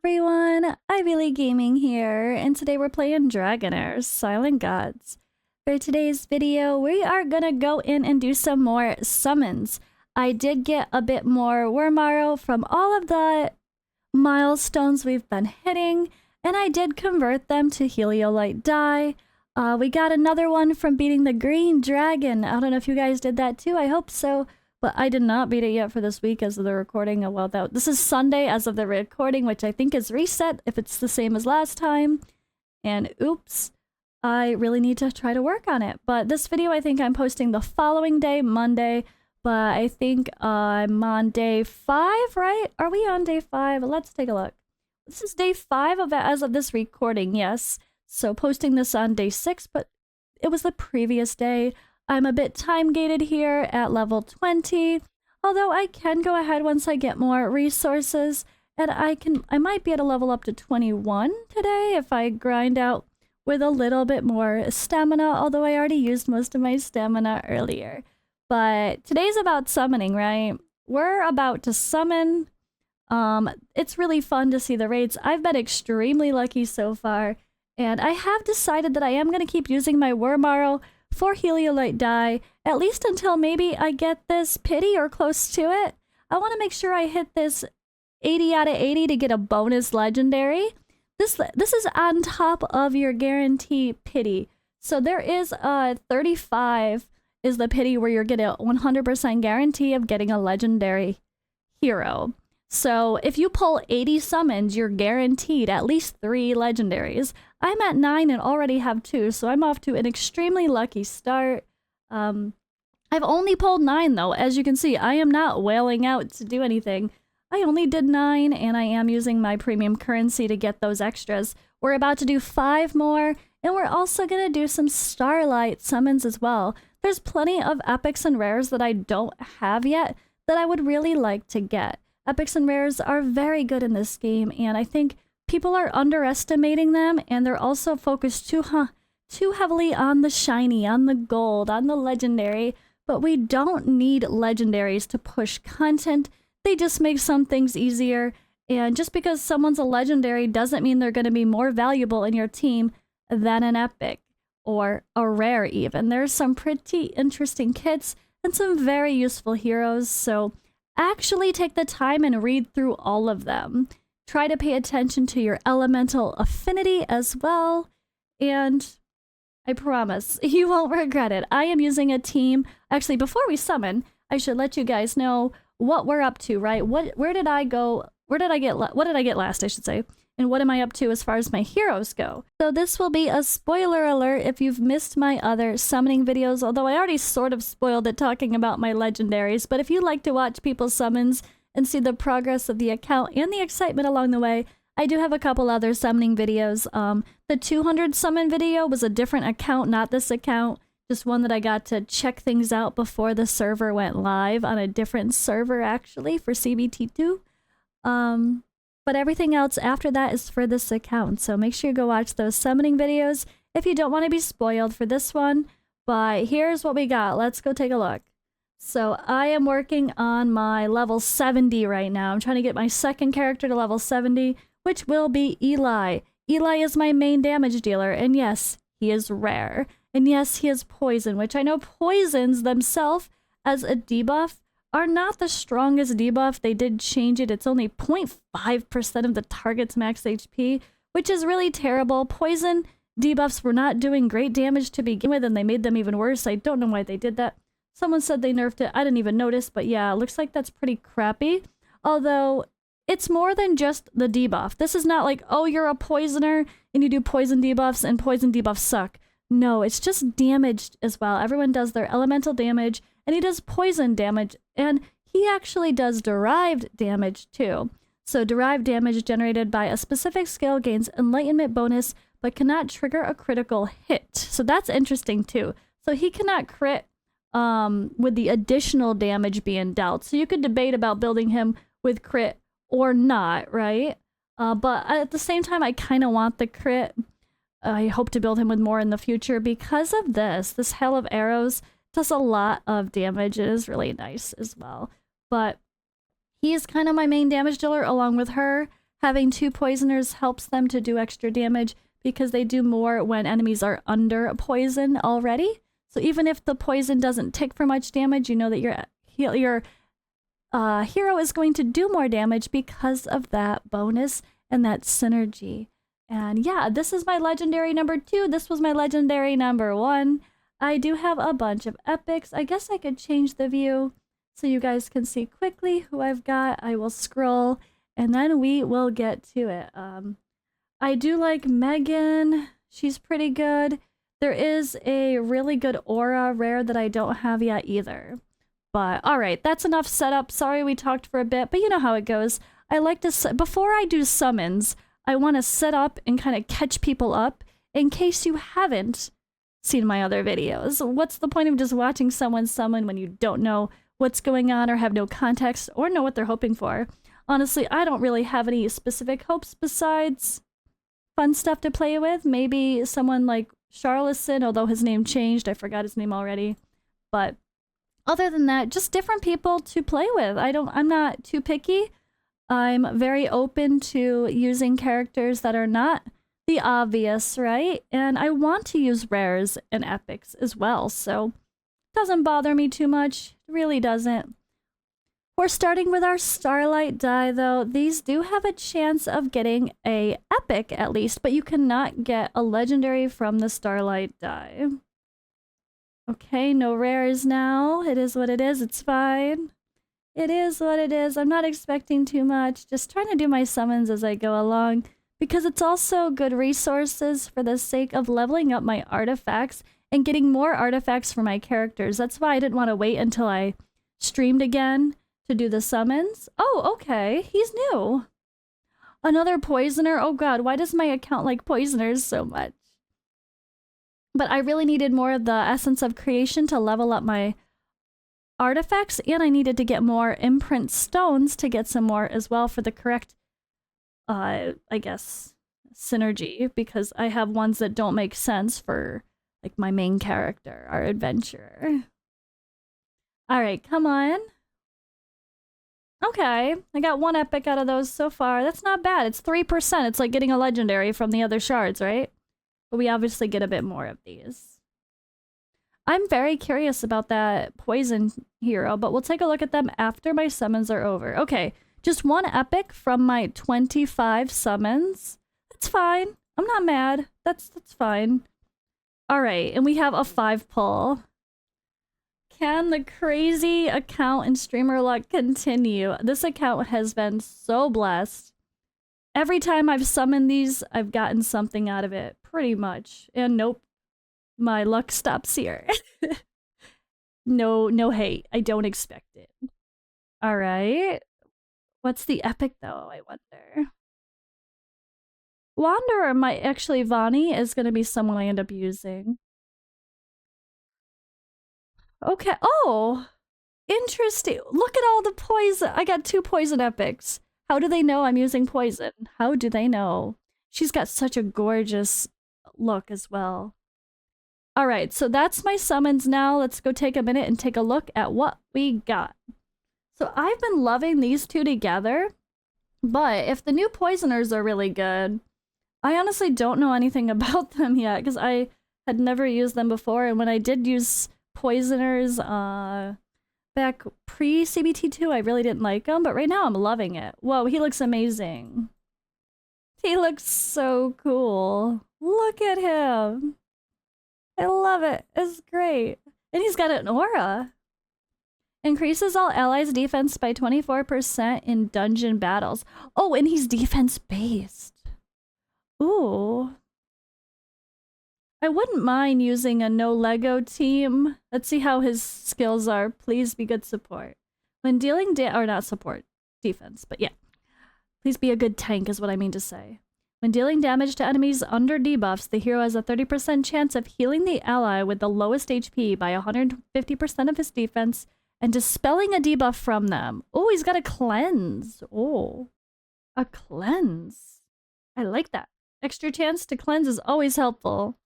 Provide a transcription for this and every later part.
Everyone, Ivy League Gaming here, and today we're playing Dragonheir Silent Gods. For today's video, we are gonna go in and do some more summons. I did get a bit more worm arrow from all of the milestones we've been hitting, and I did convert them to Heliolite Die. We got another one from beating the green dragon. I don't know if you guys did that too, I hope so. But I did not beat it yet for this week as of the recording. Well, this is Sunday as of the recording, which I think is reset if it's the same as last time. And oops, I really need to try to work on it. But this video, I think I'm posting the following day, Monday. But I think I'm on day 5, right? Are we on day 5? Let's take a look. This is day 5 of it as of this recording, yes. So posting this on day 6, but it was the previous day. I'm a bit time gated here at level 20, although I can go ahead once I get more resources, and I might be at a level up to 21 today if I grind out with a little bit more stamina, although I already used most of my stamina earlier. But today's about summoning, right? We're about to summon. It's really fun to see the raids. I've been extremely lucky so far, and I have decided that I am going to keep using my worm arrow for Heliolite Die, at least until maybe I get this pity or close to it. I want to make sure I hit this 80 out of 80 to get a bonus legendary. This is on top of your guarantee pity. So there is a 35 is the pity where you're getting a 100% guarantee of getting a legendary hero. So if you pull 80 summons, you're guaranteed at least 3 legendaries. I'm at 9 and already have 2, so I'm off to an extremely lucky start. I've only pulled 9 though. As you can see, I am not wailing out to do anything. I only did 9, and I am using my premium currency to get those extras. We're about to do 5 more, and we're also going to do some Starlight summons as well. There's plenty of epics and rares that I don't have yet that I would really like to get. Epics and rares are very good in this game, and I think people are underestimating them, and they're also focused too heavily on the shiny, on the gold, on the legendary. But we don't need legendaries to push content. They just make some things easier, and just because someone's a legendary doesn't mean they're going to be more valuable in your team than an epic or a rare even. There's some pretty interesting kits and some very useful heroes, so actually take the time and read through all of them. Try to pay attention to your elemental affinity as well, and I promise you won't regret it. I am using a team. Actually, before we summon, I should let you guys know what we're up to, right? Where did I go? What did I get last, I should say? And what am I up to as far as my heroes go? So this will be a spoiler alert if you've missed my other summoning videos, although I already sort of spoiled it talking about my legendaries. But if you like to watch people's summons and see the progress of the account and the excitement along the way, I do have a couple other summoning videos. The 200 summon video was a different account, not this account. Just one that I got to check things out before the server went live on a different server, actually, for CBT2. But everything else after that is for this account, so make sure you go watch those summoning videos if you don't want to be spoiled for this one. But here's what we got. Let's go take a look. So I am working on my level 70 right now. I'm trying to get my second character to level 70, which will be Eli. Eli is my main damage dealer, and yes, he is rare. And yes, he has poison, which I know poisons themselves as a debuff are not the strongest debuff. They did change it. It's only 0.5% of the target's max HP, which is really terrible. Poison debuffs were not doing great damage to begin with, and they made them even worse. I don't know why they did that. Someone said they nerfed it. I didn't even notice, but yeah, it looks like that's pretty crappy. Although, it's more than just the debuff. This is not like, oh, you're a poisoner and you do poison debuffs and poison debuffs suck. No, it's just damage as well. Everyone does their elemental damage, and he does poison damage, and he actually does derived damage too. So derived damage generated by a specific skill gains enlightenment bonus, but cannot trigger a critical hit. So that's interesting too. So he cannot crit with the additional damage being dealt. So you could debate about building him with crit or not, right? But at the same time, I kind of want the crit. I hope to build him with more in the future because of this hail of arrows does a lot of damage. It is really nice as well. But he is kind of my main damage dealer along with her. Having 2 poisoners helps them to do extra damage because they do more when enemies are under poison already. So even if the poison doesn't tick for much damage, you know that your hero is going to do more damage because of that bonus and that synergy. And yeah, this is my legendary number 2. This was my legendary number 1. I do have a bunch of epics. I guess I could change the view so you guys can see quickly who I've got. I will scroll and then we will get to it. I do like Megan. She's pretty good. There is a really good aura rare that I don't have yet either. But alright, that's enough setup. Sorry we talked for a bit, but you know how it goes. I like to, before I do summons, I want to set up and kind of catch people up in case you haven't seen my other videos. What's the point of just watching someone summon when you don't know what's going on or have no context or know what they're hoping for? Honestly, I don't really have any specific hopes besides fun stuff to play with. Maybe someone like Charlison, although his name changed. I forgot his name already. But other than that, just different people to play with. I'm not too picky. I'm very open to using characters that are not the obvious, right? And I want to use rares and epics as well, so it doesn't bother me too much. It really doesn't. We're starting with our Starlight die, though. These do have a chance of getting a epic, at least, but you cannot get a legendary from the Starlight die. Okay, no rares now. It is what it is. It's fine. It is what it is. I'm not expecting too much. Just trying to do my summons as I go along, because it's also good resources for the sake of leveling up my artifacts and getting more artifacts for my characters. That's why I didn't want to wait until I streamed again to do the summons. Oh, okay. He's new. Another poisoner. Oh god, why does my account like poisoners so much? But I really needed more of the essence of creation to level up my artifacts, and I needed to get more imprint stones to get some more as well for the correct, I guess, synergy, because I have ones that don't make sense for like my main character, our adventurer. Alright, come on. Okay, I got 1 epic out of those so far. That's not bad. It's 3%. It's like getting a legendary from the other shards, right? But we obviously get a bit more of these. I'm very curious about that poison hero, but we'll take a look at them after my summons are over. Okay, just 1 epic from my 25 summons. That's fine. I'm not mad. That's fine. Alright, and we have a 5 pull. Can the crazy account and streamer luck continue? This account has been so blessed. Every time I've summoned these, I've gotten something out of it, pretty much. And nope, my luck stops here. No hate. I don't expect it. All right. What's the epic though, I wonder? Wanderer might actually, Vani is going to be someone I end up using. Okay. Oh, interesting. Look at all the poison. I got 2 poison epics. How do they know I'm using poison? How do they know? She's got such a gorgeous look as well. All right, so that's my summons now. Let's go take a minute and take a look at what we got. So I've been loving these 2 together, but if the new poisoners are really good, I honestly don't know anything about them yet because I had never used them before, and when I did use poisoners back pre-CBT2, I really didn't like them, but right now I'm loving it. Whoa, he looks amazing. He looks so cool. Look at him. I love it. It's great. And he's got an aura. Increases all allies' defense by 24% in dungeon battles. Oh, and he's defense-based. Ooh. I wouldn't mind using a no Lego team. Let's see how his skills are. Please be good support. When dealing or not support, defense, but yeah. Please be a good tank is what I mean to say. When dealing damage to enemies under debuffs, the hero has a 30% chance of healing the ally with the lowest HP by 150% of his defense and dispelling a debuff from them. Oh, he's got a cleanse. Oh, a cleanse. I like that. Extra chance to cleanse is always helpful.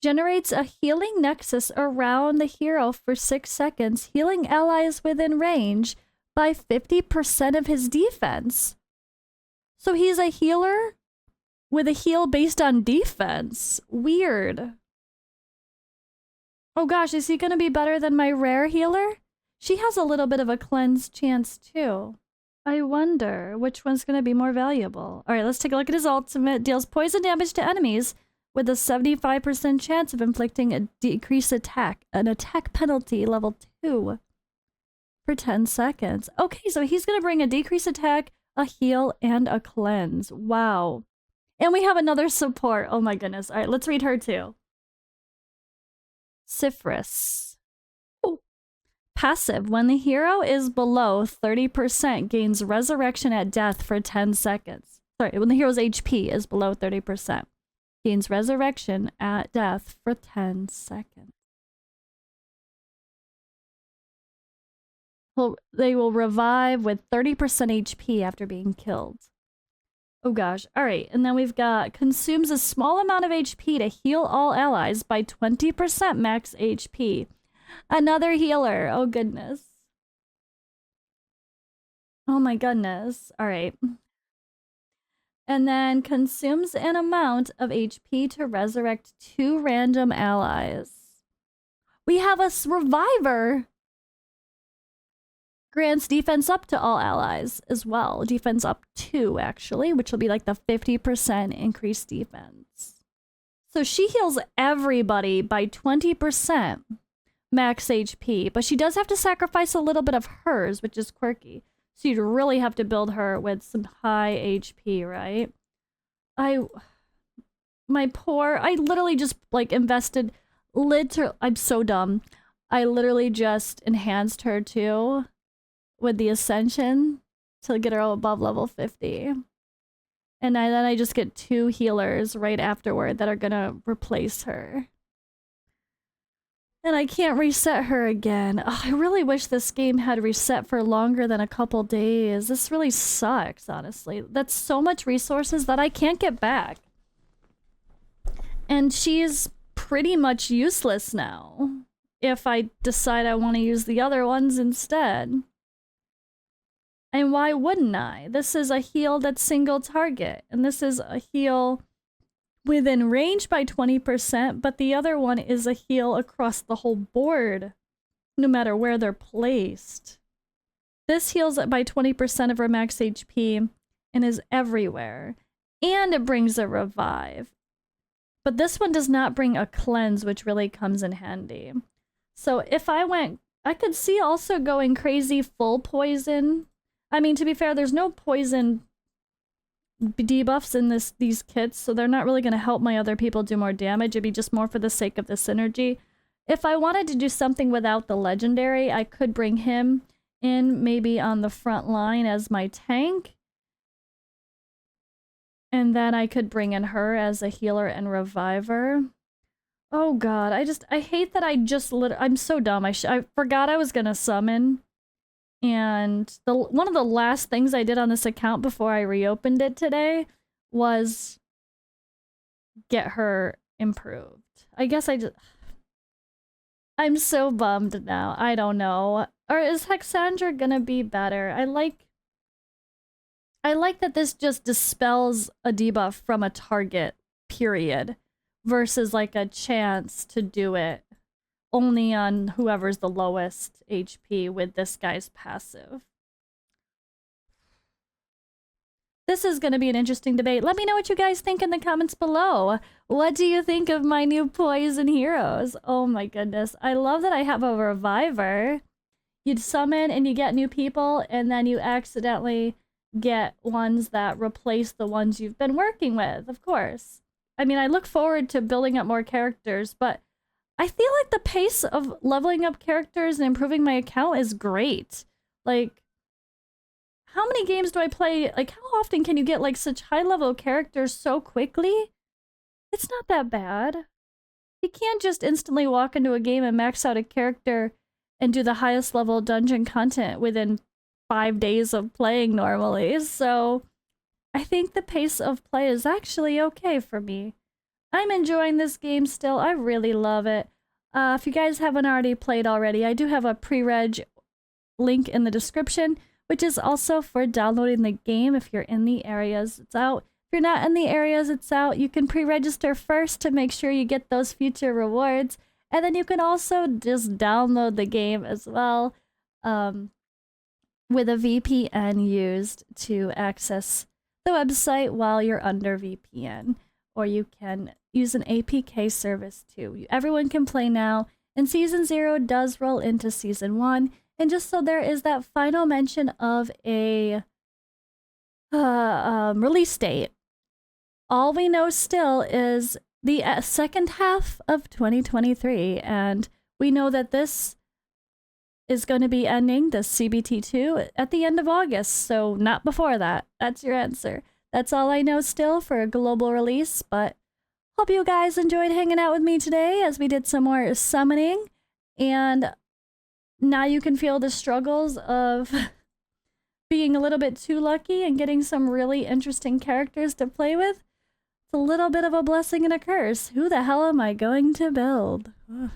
Generates a healing nexus around the hero for 6 seconds, healing allies within range by 50% of his defense. So he's a healer with a heal based on defense. Weird. Oh gosh, is he gonna be better than my rare healer? She has a little bit of a cleanse chance too. I wonder which one's gonna be more valuable. Alright, let's take a look at his ultimate. Deals poison damage to enemies with a 75% chance of inflicting a decreased attack, an attack penalty level 2 for 10 seconds. Okay, so he's gonna bring a decreased attack, a heal, and a cleanse. Wow. And we have another support. Oh my goodness. Alright, let's read her too. Cyphrus. Oh. Passive. When the hero is below 30%, gains resurrection at death for 10 seconds. Sorry, when the hero's HP is below 30%, gains resurrection at death for 10 seconds. They will revive with 30% HP after being killed. Oh gosh. Alright, and then we've got consumes a small amount of HP to heal all allies by 20% max HP. Another healer. Oh goodness. Oh my goodness. Alright. And then consumes an amount of HP to resurrect 2 random allies. We have a reviver. Grants defense up to all allies as well. Defense up 2, actually, which will be like the 50% increased defense. So she heals everybody by 20% max HP, but she does have to sacrifice a little bit of hers, which is quirky. So you'd really have to build her with some high HP, right? I literally just like invested I'm so dumb. I literally just enhanced her too with the Ascension to get her above level 50. And then I just get 2 healers right afterward that are gonna replace her. And I can't reset her again. Oh, I really wish this game had reset for longer than a couple days. This really sucks, honestly. That's so much resources that I can't get back. And she's pretty much useless now if I decide I want to use the other ones instead. And why wouldn't I? This is a heal that's single target, and this is a heal within range by 20%, but the other one is a heal across the whole board, no matter where they're placed. This heals by 20% of her max HP and is everywhere, and it brings a revive. But this one does not bring a cleanse, which really comes in handy. So if I could see also going crazy full poison. I mean, to be fair, there's no poison debuffs in these kits, so they're not really going to help my other people do more damage. It'd be just more for the sake of the synergy. If I wanted to do something without the legendary, I could bring him in maybe on the front line as my tank. And then I could bring in her as a healer and reviver. Oh god, I hate that I'm so dumb. I forgot I was going to summon. And one of the last things I did on this account before I reopened it was get her improved. I guess I'm so bummed now. I don't know. Or is Hexandra gonna be better? I like that this just dispels a debuff from a target, period, versus like a chance to do it only on whoever's the lowest HP with this guy's passive. This is going to be an interesting debate. Let me know what you guys think in the comments below. What do you think of my new poison heroes? Oh my goodness. I love that I have a reviver. You'd summon and you get new people, and then you accidentally get ones that replace the ones you've been working with, of course. I mean, I look forward to building up more characters, but I feel like the pace of leveling up characters and improving my account is great. Like, how many games do I play? Like, how often can you get, like, such high-level characters so quickly? It's not that bad. You can't just instantly walk into a game and max out a character and do the highest level dungeon content within 5 days of playing normally. So, I think the pace of play is actually okay for me. I'm enjoying this game still. I really love it. If you guys haven't already played already, I do have a pre-reg link in the description which is also for downloading the game if you're in the areas it's out. If you're not in the areas it's out, you can pre-register first to make sure you get those future rewards. And then you can also just download the game as well with a VPN used to access the website while you're under VPN. Or you can use an APK service too. Everyone can play now, and Season 0 does roll into Season 1. And just so there is that final mention of a release date, all we know still is the second half of 2023, and we know that this is going to be ending, the CBT2, at the end of August, so not before that. That's your answer. That's all I know still for a global release, but hope you guys enjoyed hanging out with me today as we did some more summoning, and now you can feel the struggles of being a little bit too lucky and getting some really interesting characters to play with. It's a little bit of a blessing and a curse. Who the hell am I going to build? Ugh.